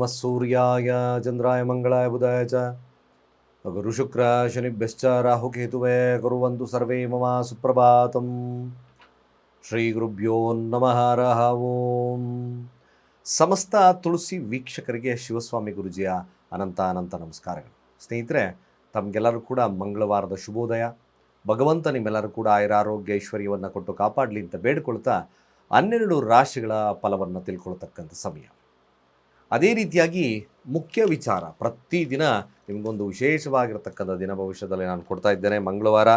ನಮಃ ಸೂರ್ಯಾಯ ಚಂದ್ರಾಯ ಮಂಗಳಾಯ ಬುಧಾಯ ಚ ಗುರುಶುಕ್ರ ಶನಿಭ್ಯಶ್ಚ ರಾಹುಕೇತುವೇ ಕುರ್ವಂತು ಸರ್ವೇ ಮಮ ಸುಪ್ರಭಾತಂ. ಶ್ರೀ ಗುರುಭ್ಯೋ ನಮಃ ಹರಃ ಓಂ. ಸಮಸ್ತ ತುಳಸಿ ವೀಕ್ಷಕರಿಗೆ ಶಿವಸ್ವಾಮಿ ಗುರುಜಿಯ ಅನಂತ ಅನಂತ ನಮಸ್ಕಾರಗಳು. ಸ್ನೇಹಿತರೆ, ತಮಗೆಲ್ಲರೂ ಕೂಡ ಮಂಗಳವಾರದ ಶುಭೋದಯ. ಭಗವಂತ ನಿಮ್ಮೆಲ್ಲರೂ ಕೂಡ ಆಯುರಾರೋಗ್ಯ ಐಶ್ವರ್ಯವನ್ನು ಕೊಟ್ಟು ಕಾಪಾಡಲಿ ಅಂತ ಬೇಡ್ಕೊಳ್ತಾ 12 ರಾಶಿಗಳ ಫಲವನ್ನು ತಿಳ್ಕೊಳ್ತಕ್ಕಂಥ ಸಮಯ. ಅದೇ ರೀತಿಯಾಗಿ ಮುಖ್ಯ ವಿಚಾರ, ಪ್ರತಿದಿನ ನಿಮಗೊಂದು ವಿಶೇಷವಾಗಿರತಕ್ಕಂಥ ದಿನ ಭವಿಷ್ಯದಲ್ಲಿ ನಾನು ಕೊಡ್ತಾ ಇದ್ದೇನೆ. ಮಂಗಳವಾರ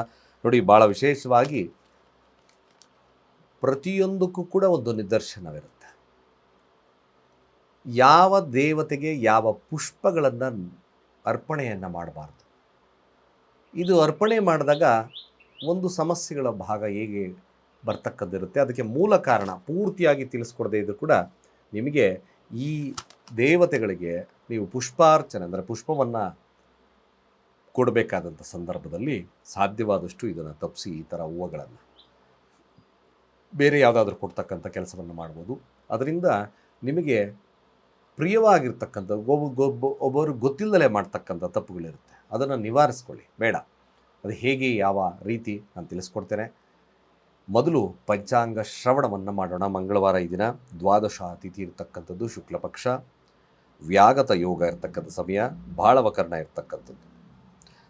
ನೋಡಿ, ಭಾಳ ವಿಶೇಷವಾಗಿ ಪ್ರತಿಯೊಂದಕ್ಕೂ ಕೂಡ ಒಂದು ನಿದರ್ಶನವಿರುತ್ತೆ. ಯಾವ ದೇವತೆಗೆ ಯಾವ ಪುಷ್ಪಗಳನ್ನು ಅರ್ಪಣೆಯನ್ನು ಮಾಡಬಾರ್ದು, ಇದು ಅರ್ಪಣೆ ಮಾಡಿದಾಗ ಒಂದು ಸಮಸ್ಯೆಗಳ ಭಾಗ ಹೇಗೆ ಬರ್ತಕ್ಕದ್ದಿರುತ್ತೆ. ಅದಕ್ಕೆ ಮೂಲ ಕಾರಣ ಪೂರ್ತಿಯಾಗಿ ತಿಳಿಸ್ಕೊಡದೇ ಇದ್ದರೂ ಕೂಡ ನಿಮಗೆ ಈ ದೇವತೆಗಳಿಗೆ ನೀವು ಪುಷ್ಪಾರ್ಚನೆ ಅಂದರೆ ಪುಷ್ಪವನ್ನು ಕೊಡಬೇಕಾದಂಥ ಸಂದರ್ಭದಲ್ಲಿ ಸಾಧ್ಯವಾದಷ್ಟು ಇದನ್ನು ತಪ್ಪಿಸಿ ಈ ಥರ ಹೂವುಗಳನ್ನು ಬೇರೆ ಯಾವುದಾದ್ರೂ ಕೊಡ್ತಕ್ಕಂಥ ಕೆಲಸವನ್ನು ಮಾಡ್ಬೋದು. ಅದರಿಂದ ನಿಮಗೆ ಪ್ರಿಯವಾಗಿರ್ತಕ್ಕಂಥ ಒಬ್ಬರು ಗೊತ್ತಿಲ್ಲದಲೇ ಮಾಡ್ತಕ್ಕಂಥ ತಪ್ಪುಗಳಿರುತ್ತೆ, ಅದನ್ನು ನಿವಾರಿಸ್ಕೊಳ್ಳಿ. ಬೇಡ, ಅದು ಹೇಗೆ ಯಾವ ರೀತಿ ನಾನು ತಿಳಿಸ್ಕೊಡ್ತೇನೆ. ಮೊದಲು ಪಂಚಾಂಗ ಶ್ರವಣವನ್ನು ಮಾಡೋಣ. ಮಂಗಳವಾರ ಈ ದಿನ ದ್ವಾದಶ ತಿಥಿ ಇರ್ತಕ್ಕಂಥದ್ದು, ಶುಕ್ಲ ಪಕ್ಷ, ವ್ಯಾಗತ ಯೋಗ ಇರ್ತಕ್ಕಂಥ ಸಮಯ, ಬಾಳವಕರ್ಣ ಇರ್ತಕ್ಕಂಥದ್ದು.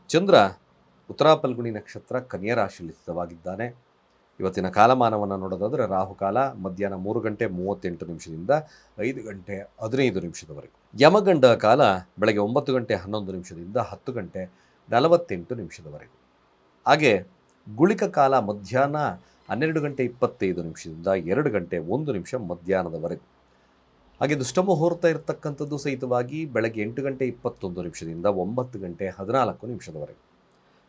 ಚಂದ್ರ ಉತ್ತರ ಫಲ್ಗುಣಿ ನಕ್ಷತ್ರ ಕನ್ಯಾ ರಾಶಿಯಲ್ಲಿ ಸ್ಥಿತವಾಗಿದ್ದಾನೆ. ಇವತ್ತಿನ ಕಾಲಮಾನವನ್ನು ನೋಡೋದಾದರೆ ರಾಹುಕಾಲ ಮಧ್ಯಾಹ್ನ 3:38 5:15 ಯಮಗಂಡ ಕಾಲ ಬೆಳಗ್ಗೆ 9:11 10:48 ಹಾಗೆ ಗುಳಿಕ ಕಾಲ ಮಧ್ಯಾಹ್ನ 12:25 2:01 ಮಧ್ಯಾಹ್ನದವರೆಗೂ. ಹಾಗೆ ದುಷ್ಟ ಮುಹೂರ್ತ ಇರತಕ್ಕಂಥದ್ದು ಸಹಿತವಾಗಿ ಬೆಳಗ್ಗೆ 8:21 9:14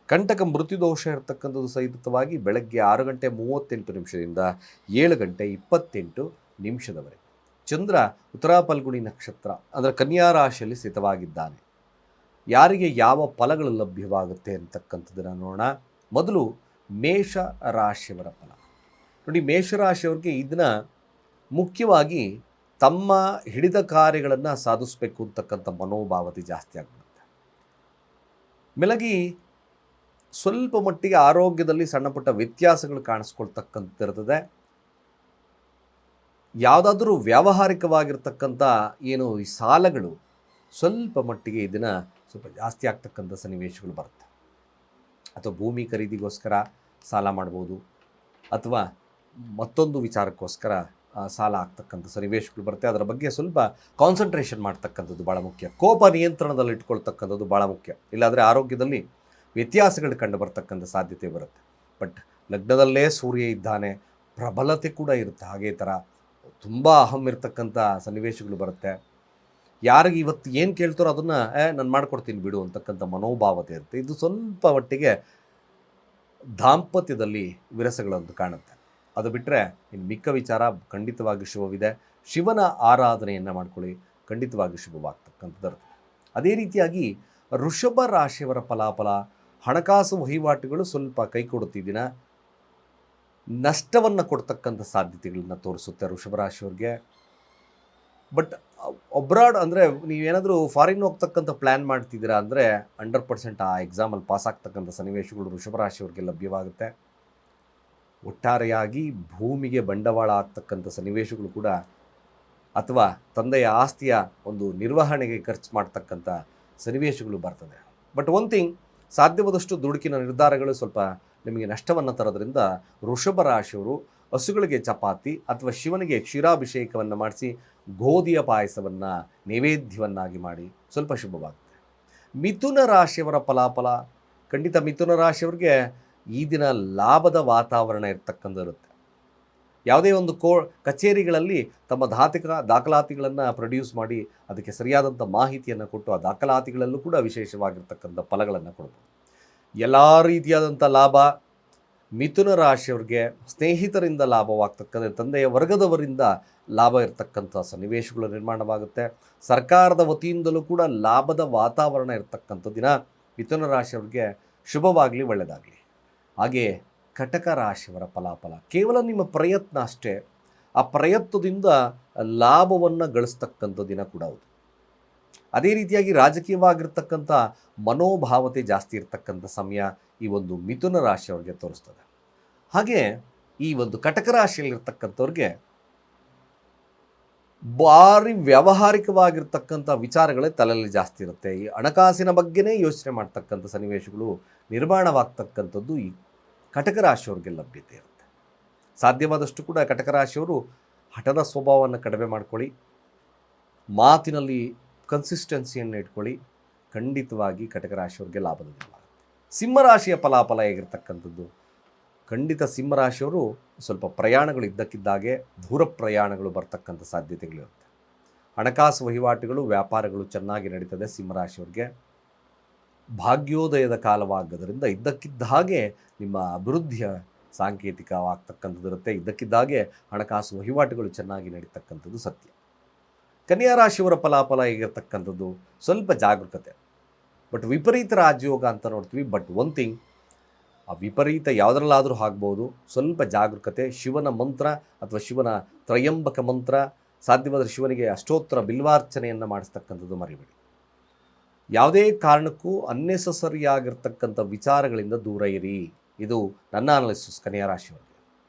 ಕಂಟಕ ಮೃತ್ಯುದೋಷ ಇರತಕ್ಕಂಥದ್ದು ಸಹಿತವಾಗಿ ಬೆಳಗ್ಗೆ 6:38 7:28 ಚಂದ್ರ ಉತ್ತರ ಫಲ್ಗುಣಿ ನಕ್ಷತ್ರ ಅಂದರೆ ಕನ್ಯಾ ರಾಶಿಯಲ್ಲಿ ಸ್ಥಿತವಾಗಿದ್ದಾನೆ. ಯಾರಿಗೆ ಯಾವ ಫಲಗಳು ಲಭ್ಯವಾಗುತ್ತೆ ಅಂತಕ್ಕಂಥದ್ದನ್ನು ನೋಡೋಣ. ಮೊದಲು ಮೇಷ ರಾಶಿಯವರ ಫಲ ನೋಡಿ. ಮೇಷರಾಶಿಯವರಿಗೆ ಈ ದಿನ ಮುಖ್ಯವಾಗಿ ತಮ್ಮ ಹಿಡಿದ ಕಾರ್ಯಗಳನ್ನು ಸಾಧಿಸಬೇಕು ಅಂತಕ್ಕಂಥ ಮನೋಭಾವತೆ ಜಾಸ್ತಿ ಆಗಿಬಿಡುತ್ತೆ. ಮೇಲಾಗಿ ಸ್ವಲ್ಪ ಮಟ್ಟಿಗೆ ಆರೋಗ್ಯದಲ್ಲಿ ಸಣ್ಣ ಪುಟ್ಟ ವ್ಯತ್ಯಾಸಗಳು ಕಾಣಿಸ್ಕೊಳ್ತಕ್ಕಂಥದ್ದಿರ್ತದೆ. ಯಾವುದಾದ್ರೂ ವ್ಯಾವಹಾರಿಕವಾಗಿರ್ತಕ್ಕಂಥ ಏನು ಈ ಸಾಲಗಳು ಸ್ವಲ್ಪ ಮಟ್ಟಿಗೆ ಈ ದಿನ ಸ್ವಲ್ಪ ಜಾಸ್ತಿ ಆಗ್ತಕ್ಕಂಥ ಸನ್ನಿವೇಶಗಳು ಬರುತ್ತೆ. ಅಥವಾ ಭೂಮಿ ಖರೀದಿಗೋಸ್ಕರ ಸಾಲ ಮಾಡ್ಬೋದು, ಅಥವಾ ಮತ್ತೊಂದು ವಿಚಾರಕ್ಕೋಸ್ಕರ ಸಾಲ ಆಗ್ತಕ್ಕಂಥ ಸನ್ನಿವೇಶಗಳು ಬರುತ್ತೆ. ಅದರ ಬಗ್ಗೆ ಸ್ವಲ್ಪ ಕಾನ್ಸಂಟ್ರೇಷನ್ ಮಾಡ್ತಕ್ಕಂಥದ್ದು ಭಾಳ ಮುಖ್ಯ. ಕೋಪ ನಿಯಂತ್ರಣದಲ್ಲಿ ಇಟ್ಕೊಳ್ತಕ್ಕಂಥದ್ದು ಭಾಳ ಮುಖ್ಯ. ಇಲ್ಲಾಂದರೆ ಆರೋಗ್ಯದಲ್ಲಿ ವ್ಯತ್ಯಾಸಗಳು ಕಂಡು ಬರ್ತಕ್ಕಂಥ ಸಾಧ್ಯತೆ ಬರುತ್ತೆ. ಬಟ್ ಲಗ್ನದಲ್ಲೇ ಸೂರ್ಯ ಇದ್ದಾನೆ, ಪ್ರಬಲತೆ ಕೂಡ ಇರುತ್ತೆ. ಹಾಗೇ ಥರ ತುಂಬ ಅಹಂ ಇರ್ತಕ್ಕಂಥ ಸನ್ನಿವೇಶಗಳು ಬರುತ್ತೆ. ಯಾರಿಗೆ ಇವತ್ತು ಏನು ಕೇಳ್ತಾರೋ ಅದನ್ನು ನಾನು ಮಾಡ್ಕೊಡ್ತೀನಿ ಬಿಡು ಅಂತಕ್ಕಂಥ ಮನೋಭಾವತೆ ಇರುತ್ತೆ. ಇದು ಸ್ವಲ್ಪ ಮಟ್ಟಿಗೆ ದಾಂಪತ್ಯದಲ್ಲಿ ವಿರಸಗಳಂದು ಕಾಣುತ್ತೆ. ಅದು ಬಿಟ್ಟರೆ ಇನ್ನು ಮಿಕ್ಕ ವಿಚಾರ ಖಂಡಿತವಾಗಿ ಶುಭವಿದೆ. ಶಿವನ ಆರಾಧನೆಯನ್ನು ಮಾಡ್ಕೊಳ್ಳಿ, ಖಂಡಿತವಾಗಿ ಶುಭವಾಗ್ತಕ್ಕಂಥದ್ದು. ಅದೇ ರೀತಿಯಾಗಿ ವೃಷಭ ರಾಶಿಯವರ ಫಲಾಫಲ, ಹಣಕಾಸು ವಹಿವಾಟುಗಳು ಸ್ವಲ್ಪ ಕೈ ಕೊಡುತ್ತಿದ್ದಿನ ನಷ್ಟವನ್ನು ಕೊಡ್ತಕ್ಕಂಥ ಸಾಧ್ಯತೆಗಳನ್ನ ತೋರಿಸುತ್ತೆ ವೃಷಭ ರಾಶಿಯವ್ರಿಗೆ. ಬಟ್ ಅಬ್ರಾಡ್ ಅಂದರೆ ನೀವೇನಾದರೂ ಫಾರಿನ್ ಹೋಗ್ತಕ್ಕಂಥ ಪ್ಲ್ಯಾನ್ ಮಾಡ್ತಿದ್ದೀರಾ ಅಂದರೆ 100% ಆ ಎಕ್ಸಾಮಲ್ಲಿ ಪಾಸ್ ಆಗ್ತಕ್ಕಂಥ ಸನ್ನಿವೇಶಗಳು ವೃಷಭ ರಾಶಿಯವ್ರಿಗೆ ಲಭ್ಯವಾಗುತ್ತೆ. ಒಟ್ಟಾರೆಯಾಗಿ ಭೂಮಿಗೆ ಬಂಡವಾಳ ಆಗ್ತಕ್ಕಂಥ ಸನ್ನಿವೇಶಗಳು ಕೂಡ, ಅಥವಾ ತಂದೆಯ ಆಸ್ತಿಯ ಒಂದು ನಿರ್ವಹಣೆಗೆ ಖರ್ಚು ಮಾಡ್ತಕ್ಕಂಥ ಸನ್ನಿವೇಶಗಳು ಬರ್ತದೆ. ಬಟ್ ಒನ್ ಥಿಂಗ್, ಸಾಧ್ಯವಾದಷ್ಟು ದುಡುಕಿನ ನಿರ್ಧಾರಗಳು ಸ್ವಲ್ಪ ನಿಮಗೆ ನಷ್ಟವನ್ನು ತರೋದ್ರಿಂದ ವೃಷಭ ರಾಶಿಯವರು ಹಸುಗಳಿಗೆ ಚಪಾತಿ ಅಥವಾ ಶಿವನಿಗೆ ಕ್ಷೀರಾಭಿಷೇಕವನ್ನು ಮಾಡಿಸಿ ಗೋಧಿಯ ಪಾಯಸವನ್ನು ನೈವೇದ್ಯವನ್ನಾಗಿ ಮಾಡಿ ಸ್ವಲ್ಪ ಶುಭವಾಗುತ್ತೆ. ಮಿಥುನ ರಾಶಿಯವರ ಫಲಾಫಲ, ಖಂಡಿತ ಮಿಥುನ ರಾಶಿಯವರಿಗೆ ಈ ದಿನ ಲಾಭದ ವಾತಾವರಣ ಇರ್ತಕ್ಕಂಥದ್ದು. ಯಾವುದೇ ಒಂದು ಕಚೇರಿಗಳಲ್ಲಿ ತಮ್ಮ ದಾಖಲಾತಿಗಳನ್ನು ಪ್ರೊಡ್ಯೂಸ್ ಮಾಡಿ ಅದಕ್ಕೆ ಸರಿಯಾದಂಥ ಮಾಹಿತಿಯನ್ನು ಕೊಟ್ಟು ಆ ದಾಖಲಾತಿಗಳಲ್ಲೂ ಕೂಡ ವಿಶೇಷವಾಗಿರ್ತಕ್ಕಂಥ ಫಲಗಳನ್ನು ಕೊಡ್ಬೋದು. ಎಲ್ಲ ರೀತಿಯಾದಂಥ ಲಾಭ ಮಿಥುನ ರಾಶಿಯವ್ರಿಗೆ. ಸ್ನೇಹಿತರಿಂದ ಲಾಭವಾಗ್ತಕ್ಕಂಥ, ತಂದೆಯ ವರ್ಗದವರಿಂದ ಲಾಭ ಇರತಕ್ಕಂಥ ಸನ್ನಿವೇಶಗಳು ನಿರ್ಮಾಣವಾಗುತ್ತೆ. ಸರ್ಕಾರದ ವತಿಯಿಂದಲೂ ಕೂಡ ಲಾಭದ ವಾತಾವರಣ ಇರತಕ್ಕಂಥ ದಿನ ಮಿಥುನ ರಾಶಿಯವ್ರಿಗೆ. ಶುಭವಾಗಲಿ, ಒಳ್ಳೆಯದಾಗಲಿ. ಹಾಗೆ ಕಟಕ ರಾಶಿಯವರ ಫಲಾಫಲ, ಕೇವಲ ನಿಮ್ಮ ಪ್ರಯತ್ನ ಅಷ್ಟೇ, ಆ ಪ್ರಯತ್ನದಿಂದ ಲಾಭವನ್ನು ಗಳಿಸ್ತಕ್ಕಂಥ ದಿನ ಕೂಡ ಹೌದು. ಅದೇ ರೀತಿಯಾಗಿ ರಾಜಕೀಯವಾಗಿರ್ತಕ್ಕಂಥ ಮನೋಭಾವತೆ ಜಾಸ್ತಿ ಇರ್ತಕ್ಕಂಥ ಸಮಯ ಈ ಒಂದು ಮಿಥುನ ರಾಶಿಯವ್ರಿಗೆ ತೋರಿಸ್ತದೆ. ಹಾಗೆ ಈ ಒಂದು ಕಟಕ ರಾಶಿಯಲ್ಲಿರ್ತಕ್ಕಂಥವ್ರಿಗೆ ಭಾರಿ ವ್ಯಾವಹಾರಿಕವಾಗಿರ್ತಕ್ಕಂಥ ವಿಚಾರಗಳೇ ತಲೆಯಲ್ಲಿ ಜಾಸ್ತಿ ಇರುತ್ತೆ. ಈ ಹಣಕಾಸಿನ ಬಗ್ಗೆನೇ ಯೋಚನೆ ಮಾಡ್ತಕ್ಕಂಥ ಸನ್ನಿವೇಶಗಳು ನಿರ್ಮಾಣವಾಗ್ತಕ್ಕಂಥದ್ದು ಈ ಕಟಕ ರಾಶಿಯವ್ರಿಗೆ ಲಭ್ಯತೆ ಇರುತ್ತೆ. ಸಾಧ್ಯವಾದಷ್ಟು ಕೂಡ ಕಟಕ ರಾಶಿಯವರು ಹಠದ ಸ್ವಭಾವವನ್ನು ಕಡಿಮೆ ಮಾಡ್ಕೊಳ್ಳಿ, ಮಾತಿನಲ್ಲಿ ಕನ್ಸಿಸ್ಟೆನ್ಸಿಯನ್ನು ಇಟ್ಕೊಳ್ಳಿ, ಖಂಡಿತವಾಗಿ ಕಟಕ ರಾಶಿಯವ್ರಿಗೆ ಲಾಭದ ದಿನವಾಗುತ್ತೆ. ಸಿಂಹರಾಶಿಯ ಫಲಾಫಲ ಹೇಗಿರ್ತಕ್ಕಂಥದ್ದು, ಖಂಡಿತ ಸಿಂಹರಾಶಿಯವರು ಸ್ವಲ್ಪ ಪ್ರಯಾಣಗಳು ಇದ್ದಕ್ಕಿದ್ದಾಗೆ ದೂರ ಪ್ರಯಾಣಗಳು ಬರ್ತಕ್ಕಂಥ ಸಾಧ್ಯತೆಗಳಿರುತ್ತೆ. ಹಣಕಾಸು ವಹಿವಾಟುಗಳು ವ್ಯಾಪಾರಗಳು ಚೆನ್ನಾಗಿ ನಡೀತದೆ. ಸಿಂಹರಾಶಿಯವ್ರಿಗೆ ಭಾಗ್ಯೋದಯದ ಕಾಲವಾಗೋದ್ರಿಂದ ಇದ್ದಕ್ಕಿದ್ದ ಹಾಗೆ ನಿಮ್ಮ ಅಭಿವೃದ್ಧಿಯ ಸಾಂಕೇತಿಕವಾಗ್ತಕ್ಕಂಥದ್ದು ಇರುತ್ತೆ. ಇದ್ದಕ್ಕಿದ್ದಾಗೆ ಹಣಕಾಸು ವಹಿವಾಟುಗಳು ಚೆನ್ನಾಗಿ ನಡೀತಕ್ಕಂಥದ್ದು ಸತ್ಯ. ಕನ್ಯಾ ರಾಶಿಯವರ ಫಲಾಫಲ ಹೇಗಿರ್ತಕ್ಕಂಥದ್ದು, ಸ್ವಲ್ಪ ಜಾಗರೂಕತೆ, ಬಟ್ ವಿಪರೀತ ರಾಜಯೋಗ ಅಂತ ನೋಡ್ತೀವಿ. ಬಟ್ ಒನ್ ಥಿಂಗ್, ಆ ವಿಪರೀತ ಯಾವುದರಲ್ಲಾದರೂ ಆಗ್ಬೋದು. ಸ್ವಲ್ಪ ಜಾಗರೂಕತೆ, ಶಿವನ ಮಂತ್ರ ಅಥವಾ ಶಿವನ ತ್ರಯಂಬಕ ಮಂತ್ರ, ಸಾಧ್ಯವಾದರೆ ಶಿವನಿಗೆ ಅಷ್ಟೋತ್ತರ ಬಿಲ್ವಾರ್ಚನೆಯನ್ನು ಮಾಡಿಸ್ತಕ್ಕಂಥದ್ದು ಮರಿಬೇಡಿ. ಯಾವುದೇ ಕಾರಣಕ್ಕೂ ಅನ್ನೆಸಸರಿಯಾಗಿರ್ತಕ್ಕಂಥ ವಿಚಾರಗಳಿಂದ ದೂರ ಇರಿ. ಇದು ನನ್ನ ಅನಾಲಿಸಿಸ್ ಕನ್ಯಾ ರಾಶಿಯವರಿಗೆ.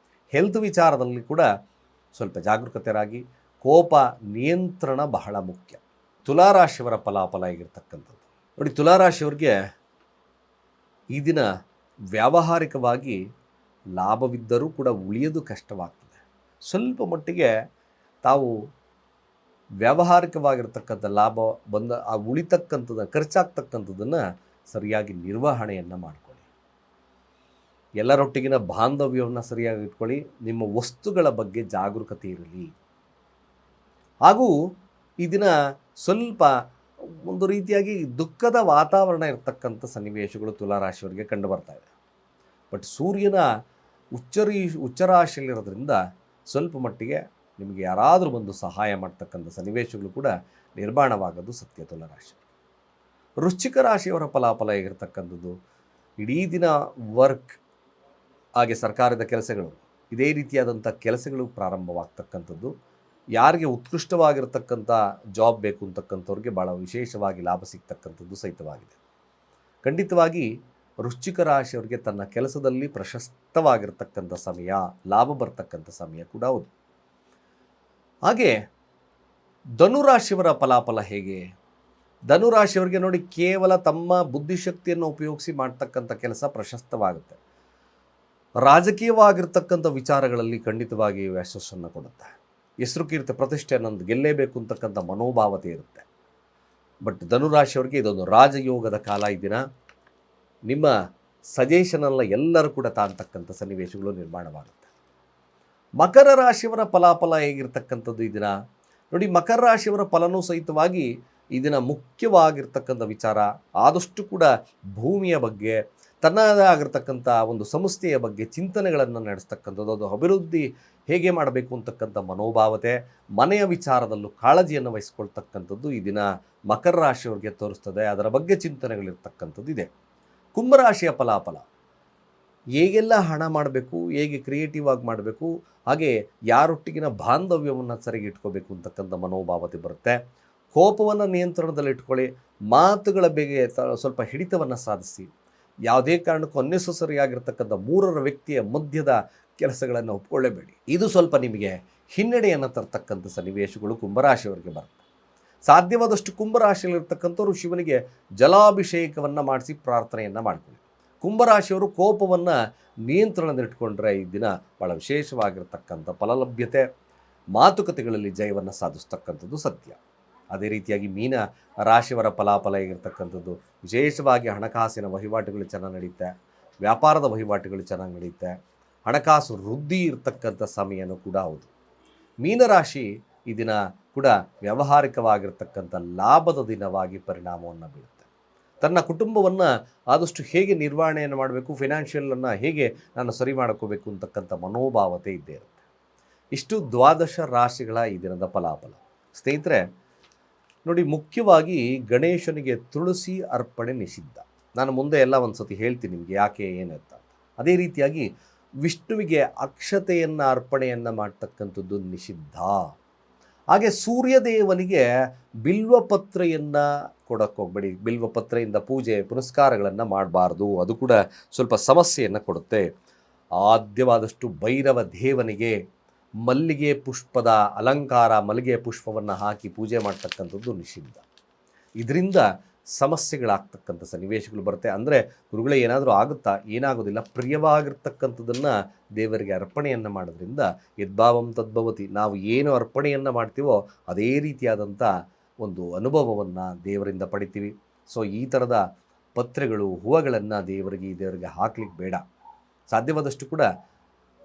ಹೆಲ್ತ್ ವಿಚಾರದಲ್ಲಿ ಕೂಡ ಸ್ವಲ್ಪ ಜಾಗರೂಕತೆಯಾಗಿ, ಕೋಪ ನಿಯಂತ್ರಣ ಬಹಳ ಮುಖ್ಯ. ತುಲಾರಾಶಿಯವರ ಫಲಾಫಲ ಹೇಗಿರ್ತಕ್ಕಂಥದ್ದು ನೋಡಿ, ತುಲಾರಾಶಿಯವ್ರಿಗೆ ಈ ದಿನ ವ್ಯಾವಹಾರಿಕವಾಗಿ ಲಾಭವಿದ್ದರೂ ಕೂಡ ಉಳಿಯೋದು ಕಷ್ಟವಾಗ್ತದೆ. ಸ್ವಲ್ಪ ಮಟ್ಟಿಗೆ ತಾವು ವ್ಯಾವಹಾರಿಕವಾಗಿರ್ತಕ್ಕಂಥ ಲಾಭ ಬಂದ ಆ ಉಳಿತಕ್ಕಂಥದ್ದು ಖರ್ಚಾಗ್ತಕ್ಕಂಥದ್ದನ್ನು ಸರಿಯಾಗಿ ನಿರ್ವಹಣೆಯನ್ನು ಮಾಡಿಕೊಳ್ಳಿ. ಎಲ್ಲರೊಟ್ಟಿಗಿನ ಬಾಂಧವ್ಯವನ್ನು ಸರಿಯಾಗಿ ಇಟ್ಕೊಳ್ಳಿ. ನಿಮ್ಮ ವಸ್ತುಗಳ ಬಗ್ಗೆ ಜಾಗರೂಕತೆ ಇರಲಿ. ಹಾಗೂ ಈ ದಿನ ಸ್ವಲ್ಪ ಒಂದು ರೀತಿಯಾಗಿ ದುಃಖದ ವಾತಾವರಣ ಇರತಕ್ಕಂಥ ಸನ್ನಿವೇಶಗಳು ತುಲಾರಾಶಿಯವರಿಗೆ ಕಂಡು ಬರ್ತಾ ಇದೆ. ಬಟ್ ಸೂರ್ಯನ ಉಚ್ಚರಾಶಿಯಲ್ಲಿರೋದ್ರಿಂದ ಸ್ವಲ್ಪ ಮಟ್ಟಿಗೆ ನಿಮಗೆ ಯಾರಾದರೂ ಬಂದು ಸಹಾಯ ಮಾಡ್ತಕ್ಕಂಥ ಸನ್ನಿವೇಶಗಳು ಕೂಡ ನಿರ್ಮಾಣವಾಗೋದು ಸತ್ಯ ತುಲಾರಾಶಿ. ವೃಶ್ಚಿಕ ರಾಶಿಯವರ ಫಲಾಫಲ ಹೇಗಿರ್ತಕ್ಕಂಥದ್ದು, ಇಡೀ ದಿನ ವರ್ಕ್ ಹಾಗೆ ಸರ್ಕಾರದ ಕೆಲಸಗಳು, ಇದೇ ರೀತಿಯಾದಂಥ ಕೆಲಸಗಳು ಪ್ರಾರಂಭವಾಗ್ತಕ್ಕಂಥದ್ದು. ಯಾರಿಗೆ ಉತ್ಕೃಷ್ಟವಾಗಿರ್ತಕ್ಕಂಥ ಜಾಬ್ ಬೇಕು ಅಂತಕ್ಕಂಥವ್ರಿಗೆ ಭಾಳ ವಿಶೇಷವಾಗಿ ಲಾಭ ಸಿಗ್ತಕ್ಕಂಥದ್ದು ಸಹಿತವಾಗಿದೆ. ಖಂಡಿತವಾಗಿ ವೃಶ್ಚಿಕ ರಾಶಿಯವರಿಗೆ ತನ್ನ ಕೆಲಸದಲ್ಲಿ ಪ್ರಶಸ್ತವಾಗಿರ್ತಕ್ಕಂಥ ಸಮಯ, ಲಾಭ ಬರ್ತಕ್ಕಂಥ ಸಮಯ ಕೂಡ ಹೌದು. ಹಾಗೆ ಧನುರಾಶಿಯವರ ಫಲಾಫಲ ಹೇಗೆ, ಧನುರಾಶಿಯವರಿಗೆ ನೋಡಿ, ಕೇವಲ ತಮ್ಮ ಬುದ್ಧಿಶಕ್ತಿಯನ್ನು ಉಪಯೋಗಿಸಿ ಮಾಡ್ತಕ್ಕಂಥ ಕೆಲಸ ಪ್ರಶಸ್ತವಾಗುತ್ತೆ. ರಾಜಕೀಯವಾಗಿರ್ತಕ್ಕಂಥ ವಿಚಾರಗಳಲ್ಲಿ ಖಂಡಿತವಾಗಿ ಯಶಸ್ಸನ್ನು ಕೊಡುತ್ತೆ. ಹೆಸರು ಕೀರ್ತಿ ಪ್ರತಿಷ್ಠೆ ಅನ್ನೋದು ಗೆಲ್ಲೇಬೇಕು ಅಂತಕ್ಕಂಥ ಮನೋಭಾವತೆ ಇರುತ್ತೆ. ಬಟ್ ಧನುರಾಶಿಯವರಿಗೆ ಇದೊಂದು ರಾಜಯೋಗದ ಕಾಲ. ಈ ದಿನ ನಿಮ್ಮ ಸಜೆಷನಲ್ಲ ಎಲ್ಲರೂ ಕೂಡ ತಾಂತಕ್ಕಂಥ ಸನ್ನಿವೇಶಗಳು ನಿರ್ಮಾಣವಾಗುತ್ತೆ. ಮಕರ ರಾಶಿಯವರ ಫಲಾಫಲ ಹೇಗಿರ್ತಕ್ಕಂಥದ್ದು ಈ ದಿನ ನೋಡಿ, ಮಕರ ರಾಶಿಯವರ ಫಲನೂ ಸಹಿತವಾಗಿ ಈ ದಿನ ಮುಖ್ಯವಾಗಿರ್ತಕ್ಕಂಥ ವಿಚಾರ ಆದಷ್ಟು ಕೂಡ ಭೂಮಿಯ ಬಗ್ಗೆ, ತನ್ನದೇ ಆಗಿರ್ತಕ್ಕಂಥ ಒಂದು ಸಂಸ್ಥೆಯ ಬಗ್ಗೆ ಚಿಂತನೆಗಳನ್ನು ನಡೆಸ್ತಕ್ಕಂಥದ್ದು, ಅದು ಅಭಿವೃದ್ಧಿ ಹೇಗೆ ಮಾಡಬೇಕು ಅಂತಕ್ಕಂಥ ಮನೋಭಾವತೆ, ಮನೆಯ ವಿಚಾರದಲ್ಲೂ ಕಾಳಜಿಯನ್ನು ವಹಿಸ್ಕೊಳ್ತಕ್ಕಂಥದ್ದು ಈ ದಿನ ಮಕರ ರಾಶಿಯವರಿಗೆ ತೋರಿಸ್ತದೆ. ಅದರ ಬಗ್ಗೆ ಚಿಂತನೆಗಳಿರ್ತಕ್ಕಂಥದ್ದು ಇದೆ. ಕುಂಭರಾಶಿಯ ಫಲಾಫಲ, ಹೇಗೆಲ್ಲ ಹಣ ಮಾಡಬೇಕು, ಹೇಗೆ ಕ್ರಿಯೇಟಿವ್ ಆಗಿ ಮಾಡಬೇಕು, ಹಾಗೆ ಯಾರೊಟ್ಟಿಗಿನ ಬಾಂಧವ್ಯವನ್ನು ಸರಿಯಾಗಿ ಇಟ್ಕೋಬೇಕು ಅಂತಕ್ಕಂಥ ಮನೋಭಾವತೆ ಬರುತ್ತೆ. ಕೋಪವನ್ನು ನಿಯಂತ್ರಣದಲ್ಲಿ ಇಟ್ಕೊಳ್ಳಿ. ಮಾತುಗಳ ಬಗ್ಗೆ ಸ್ವಲ್ಪ ಹಿಡಿತವನ್ನು ಸಾಧಿಸಿ. ಯಾವುದೇ ಕಾರಣಕ್ಕೂ ಅನ್ನೆಸಸರಿಯಾಗಿರ್ತಕ್ಕಂಥ ಮೂರರ ವ್ಯಕ್ತಿಯ ಮಧ್ಯದ ಕೆಲಸಗಳನ್ನು ಒಪ್ಕೊಳ್ಳೇಬೇಡಿ. ಇದು ಸ್ವಲ್ಪ ನಿಮಗೆ ಹಿನ್ನಡೆಯನ್ನು ತರ್ತಕ್ಕಂಥ ಸನ್ನಿವೇಶಗಳು ಕುಂಭರಾಶಿಯವರಿಗೆ ಬರುತ್ತೆ. ಸಾಧ್ಯವಾದಷ್ಟು ಕುಂಭರಾಶಿಯಲ್ಲಿರ್ತಕ್ಕಂಥವ್ರು ಶಿವನಿಗೆ ಜಲಾಭಿಷೇಕವನ್ನು ಮಾಡಿಸಿ ಪ್ರಾರ್ಥನೆಯನ್ನು ಮಾಡಿಕೊಳ್ಳಿ. ಕುಂಭರಾಶಿಯವರು ಕೋಪವನ್ನು ನಿಯಂತ್ರಣದಲ್ಲಿಟ್ಕೊಂಡ್ರೆ ಈ ದಿನ ಭಾಳ ವಿಶೇಷವಾಗಿರ್ತಕ್ಕಂಥ ಫಲಲಭ್ಯತೆ, ಮಾತುಕತೆಗಳಲ್ಲಿ ಜಯವನ್ನು ಸಾಧಿಸ್ತಕ್ಕಂಥದ್ದು ಸತ್ಯ. ಅದೇ ರೀತಿಯಾಗಿ ಮೀನ ರಾಶಿಯವರ ಫಲಾಫಲ ಹೇಗಿರ್ತಕ್ಕಂಥದ್ದು, ವಿಶೇಷವಾಗಿ ಹಣಕಾಸಿನ ವಹಿವಾಟುಗಳು ಚೆನ್ನಾಗಿ ನಡೆಯುತ್ತೆ, ವ್ಯಾಪಾರದ ವಹಿವಾಟುಗಳು ಚೆನ್ನಾಗಿ ನಡೆಯುತ್ತೆ, ಹಣಕಾಸು ವೃದ್ಧಿ ಇರತಕ್ಕಂಥ ಸಮಯನೂ ಕೂಡ ಹೌದು. ಮೀನರಾಶಿ ಈ ದಿನ ಕೂಡ ವ್ಯಾವಹಾರಿಕವಾಗಿರ್ತಕ್ಕಂಥ ಲಾಭದ ದಿನವಾಗಿ ಪರಿಣಾಮವನ್ನು ಬೀಳುತ್ತೆ. ತನ್ನ ಕುಟುಂಬವನ್ನು ಆದಷ್ಟು ಹೇಗೆ ನಿರ್ವಹಣೆಯನ್ನು ಮಾಡಬೇಕು, ಫಿನಾನ್ಷಿಯಲನ್ನು ಹೇಗೆ ನಾನು ಸರಿ ಮಾಡ್ಕೋಬೇಕು ಅಂತಕ್ಕಂಥ ಮನೋಭಾವತೆ ಇದ್ದೇ ಇರುತ್ತೆ. ಇಷ್ಟು ದ್ವಾದಶ ರಾಶಿಗಳ ಈ ದಿನದ ಫಲಾಫಲ. ಸ್ನೇಹಿತರೆ ನೋಡಿ, ಮುಖ್ಯವಾಗಿ ಗಣೇಶನಿಗೆ ತುಳಸಿ ಅರ್ಪಣೆ ನಿಷಿದ್ಧ. ನಾನು ಮುಂದೆ ಎಲ್ಲ ಒಂದು ಸತಿ ಹೇಳ್ತೀನಿ ನಿಮಗೆ ಯಾಕೆ ಏನಂತ. ಅದೇ ರೀತಿಯಾಗಿ ವಿಷ್ಣುವಿಗೆ ಅಕ್ಷತೆಯನ್ನು ಅರ್ಪಣೆಯನ್ನು ಮಾಡ್ತಕ್ಕಂಥದ್ದು ನಿಷಿದ್ಧ. ಹಾಗೆ ಸೂರ್ಯದೇವನಿಗೆ ಬಿಲ್ವಪತ್ರೆಯನ್ನು ಕೊಡೋಕ್ಕೆ ಹೋಗಬೇಡಿ. ಬಿಲ್ವಪತ್ರೆಯಿಂದ ಪೂಜೆ ಪುನಸ್ಕಾರಗಳನ್ನು ಮಾಡಬಾರ್ದು, ಅದು ಕೂಡ ಸ್ವಲ್ಪ ಸಮಸ್ಯೆಯನ್ನು ಕೊಡುತ್ತೆ. ಆದ್ಯವಾದಷ್ಟು ಭೈರವ ದೇವನಿಗೆ ಮಲ್ಲಿಗೆ ಪುಷ್ಪದ ಅಲಂಕಾರ, ಮಲ್ಲಿಗೆ ಪುಷ್ಪವನ್ನು ಹಾಕಿ ಪೂಜೆ ಮಾಡ್ತಕ್ಕಂಥದ್ದು ನಿಷಿದ್ಧ. ಇದರಿಂದ ಸಮಸ್ಯೆಗಳಾಗ್ತಕ್ಕಂಥ ಸನ್ನಿವೇಶಗಳು ಬರುತ್ತೆ. ಅಂದರೆ ಗುರುಗಳೇ ಏನಾದರೂ ಆಗುತ್ತಾ? ಏನಾಗೋದಿಲ್ಲ. ಪ್ರಿಯವಾಗಿರ್ತಕ್ಕಂಥದ್ದನ್ನು ದೇವರಿಗೆ ಅರ್ಪಣೆಯನ್ನು ಮಾಡೋದ್ರಿಂದ ಯದ್ಭಾವಂ ತದ್ಭವತಿ. ನಾವು ಏನು ಅರ್ಪಣೆಯನ್ನು ಮಾಡ್ತೀವೋ ಅದೇ ರೀತಿಯಾದಂಥ ಒಂದು ಅನುಭವವನ್ನು ದೇವರಿಂದ ಪಡಿತೀವಿ. ಸೊ ಈ ಥರದ ಪತ್ರೆಗಳು, ಹೂವುಗಳನ್ನು ದೇವರಿಗೆ ಹಾಕ್ಲಿಕ್ಕೆ ಬೇಡ. ಸಾಧ್ಯವಾದಷ್ಟು ಕೂಡ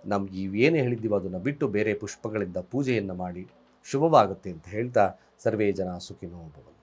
ನಮ್ಗೆ ಇವೇನು ಹೇಳಿದ್ದೀವೋ ಅದನ್ನು ಬಿಟ್ಟು ಬೇರೆ ಪುಷ್ಪಗಳಿಂದ ಪೂಜೆಯನ್ನು ಮಾಡಿ ಶುಭವಾಗುತ್ತೆ ಅಂತ ಹೇಳ್ತಾ ಸರ್ವೇ ಜನ ಸುಖಿನೋ ಭವಂತು.